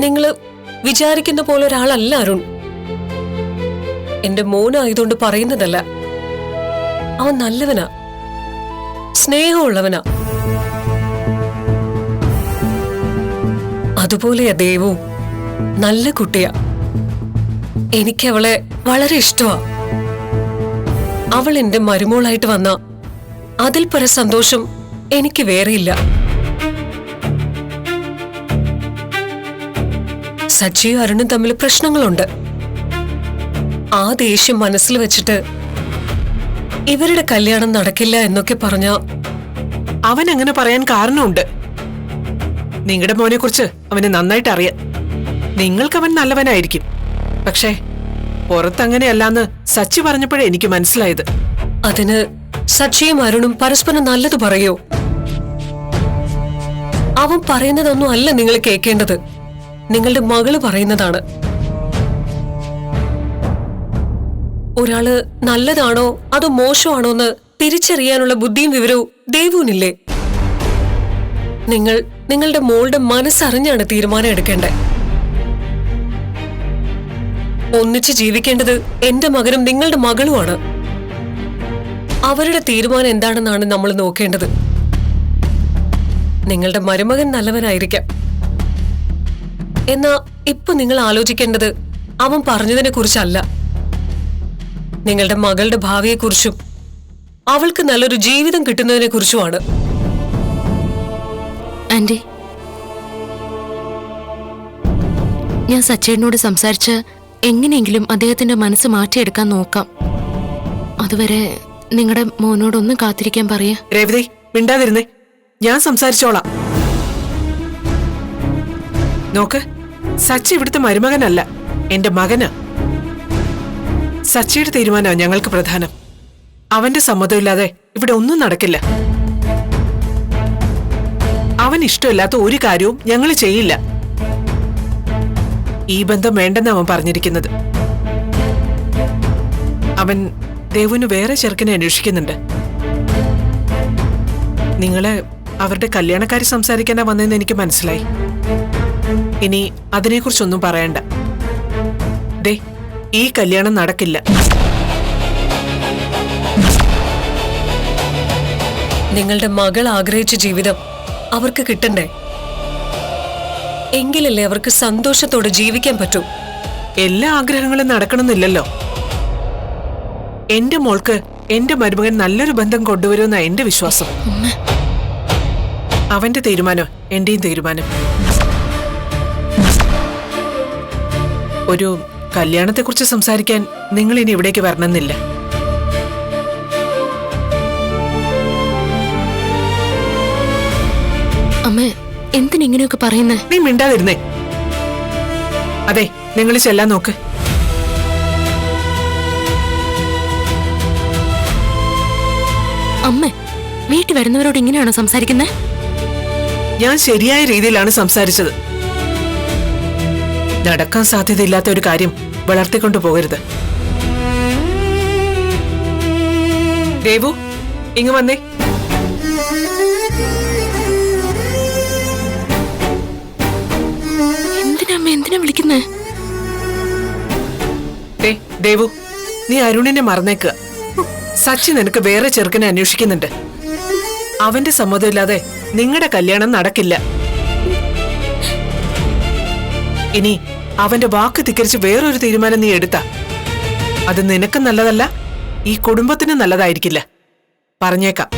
നിങ്ങള് വിചാരിക്കുന്ന പോലെ ഒരാളല്ല അരുൺ. എന്റെ മോനായതുകൊണ്ട് പറയുന്നതല്ല. അവൻ നല്ലവനാ, സ്നേഹമുള്ളവനാ. അതുപോലെയാ ദേവു, നല്ല കുട്ടിയാ. എനിക്കവളെ വളരെ ഇഷ്ടമാ. അവൾ എന്റെ മരുമോളായിട്ട് വന്ന അതിൽ പര സന്തോഷം എനിക്ക് വേറെയില്ല. സച്ചിയും അരുണും തമ്മിൽ പ്രശ്നങ്ങളുണ്ട്. ആ ദേഷ്യം മനസ്സിൽ വെച്ചിട്ട് ഇവരുടെ കല്യാണം നടക്കില്ല എന്നൊക്കെ പറഞ്ഞ അവൻ അങ്ങനെ പറയാൻ കാരണമുണ്ട്. നിങ്ങളുടെ മോനെ കുറിച്ച് അവന് നന്നായിട്ട് അറിയാം. നിങ്ങൾക്കവൻ നല്ലവനായിരിക്കും, പക്ഷേ പുറത്തങ്ങനെയല്ലാന്ന് സച്ചി പറഞ്ഞപ്പോഴേ എനിക്ക് മനസ്സിലായത്. അതിന് സച്ചിയും അരുണും പരസ്പരം നല്ലത് പറയോ? അവൻ പറയുന്നതൊന്നും അല്ല നിങ്ങൾ കേൾക്കേണ്ടത്. നിങ്ങളുടെ മകള് പറയുന്നതാണ്. ഒരാള് നല്ലതാണോ അതോ മോശമാണോ എന്ന് തിരിച്ചറിയാനുള്ള ബുദ്ധിയും വിവരവും ദേവുവിനില്ലേ? നിങ്ങളുടെ മോളുടെ മനസ്സറിഞ്ഞാണ് തീരുമാനം എടുക്കേണ്ടത്. ഒന്നിച്ച് ജീവിക്കേണ്ടത് എന്റെ മകനും നിങ്ങളുടെ മകളുമാണ്. അവരുടെ തീരുമാനം എന്താണെന്നാണ് നമ്മൾ നോക്കേണ്ടത്. നിങ്ങളുടെ മരുമകൻ നല്ലവനായിരിക്കാം, എന്നാ ഇപ്പൊ നിങ്ങൾ ആലോചിക്കേണ്ടത് അവൻ പറഞ്ഞതിനെ കുറിച്ചല്ല, നിങ്ങളുടെ മകളുടെ ഭാവിയെക്കുറിച്ചും അവൾക്ക് നല്ലൊരു ജീവിതം കിട്ടുന്നതിനെ കുറിച്ചുമാണ്. ആന്റി, ഞാൻ സച്ചേട്ടനോട് സംസാരിച്ച് എങ്ങനെയെങ്കിലും അദ്ദേഹത്തിന്റെ മനസ്സ് മാറ്റിയെടുക്കാൻ നോക്കാം. അതുവരെ നിങ്ങളുടെ മോനോടൊന്ന് കാത്തിരിക്കാൻ പറയാ. രേവതി, മിണ്ടാതിരുന്നേ, ഞാൻ സംസാരിച്ചോളാം. നോക്ക്, സച്ചി ഇവിടുത്തെ മരുമകനല്ല, എന്റെ മകനാ. സച്ചിയുടെ തീരുമാനമാണ് ഞങ്ങൾക്ക് പ്രധാനം. അവന്റെ സമ്മതമില്ലാതെ ഇവിടെ ഒന്നും നടക്കില്ല. അവൻ ഇഷ്ടമില്ലാത്ത ഒരു കാര്യവും ഞങ്ങൾ ചെയ്യില്ല. ഈ ബന്ധം വേണ്ടെന്ന് അവൻ പറഞ്ഞിരിക്കുന്നത്. അവൻ ദേവുവിന് വേറെ ചെറുക്കനെ അന്വേഷിക്കുന്നുണ്ട്. നിങ്ങളെ അവരുടെ കല്യാണക്കാരി സംസാരിക്കാനാ വന്നതെന്ന് എനിക്ക് മനസ്സിലായി. ഇനി അതിനെക്കുറിച്ചൊന്നും പറയണ്ട. ദേ, ഈ കല്യാണം നടക്കില്ല. നിങ്ങളുടെ മകൾ ആഗ്രഹിച്ച ജീവിതം അവർക്ക് കിട്ടണ്ടേ? എങ്കിലല്ലേ അവർക്ക് സന്തോഷത്തോടെ ജീവിക്കാൻ പറ്റൂ. എല്ലാ ആഗ്രഹങ്ങളും നടക്കണമെന്നില്ലല്ലോ. എന്റെ മോൾക്ക് എന്റെ മരുമകൻ നല്ലൊരു ബന്ധം കൊണ്ടുവരുമെന്ന എന്റെ വിശ്വാസം. അവന്റെ തീരുമാനം എന്റെയും തീരുമാനം. ഒരു കല്യാണത്തെക്കുറിച്ച് സംസാരിക്കാൻ നിങ്ങൾ ഇനി ഇവിടേക്ക് വരണമെന്നില്ല. അമ്മ, എന്തിനിങ്ങനെയൊക്കെ പറയുന്നേ? നീ മിണ്ടാതിരുന്നേ. അതെ, നിങ്ങൾ ചെല്ലാൻ നോക്ക്. അമ്മ, വീട്ടിൽ വരുന്നവരോട് ഇങ്ങനെയാണോ സംസാരിക്കുന്നത്? ഞാൻ ശരിയായ രീതിയിലാണ് സംസാരിച്ചത്. നടക്കാൻ സാധ്യതയില്ലാത്ത ഒരു കാര്യം വളർത്തിക്കൊണ്ടു പോകരുത്. ദേവു, ഇങ്ങ് വന്നേ. എന്തിനാ വിളിക്കുന്നേ? ദേവു, നീ അരുണിനെ മറന്നേക്കുക. സച്ചി നിനക്ക് വേറെ ചെറുക്കനെ അന്വേഷിക്കുന്നുണ്ട്. അവന്റെ സമ്മതമില്ലാതെ നിങ്ങളുടെ കല്യാണം നടക്കില്ല. ഇനി അവന്റെ വാക്ക് ധിക്കരിച്ച് വേറൊരു തീരുമാനം നീ എടുത്താ അത് നിനക്ക് നല്ലതല്ല, ഈ കുടുംബത്തിന് നല്ലതായിരിക്കില്ല. പറഞ്ഞേക്കാം.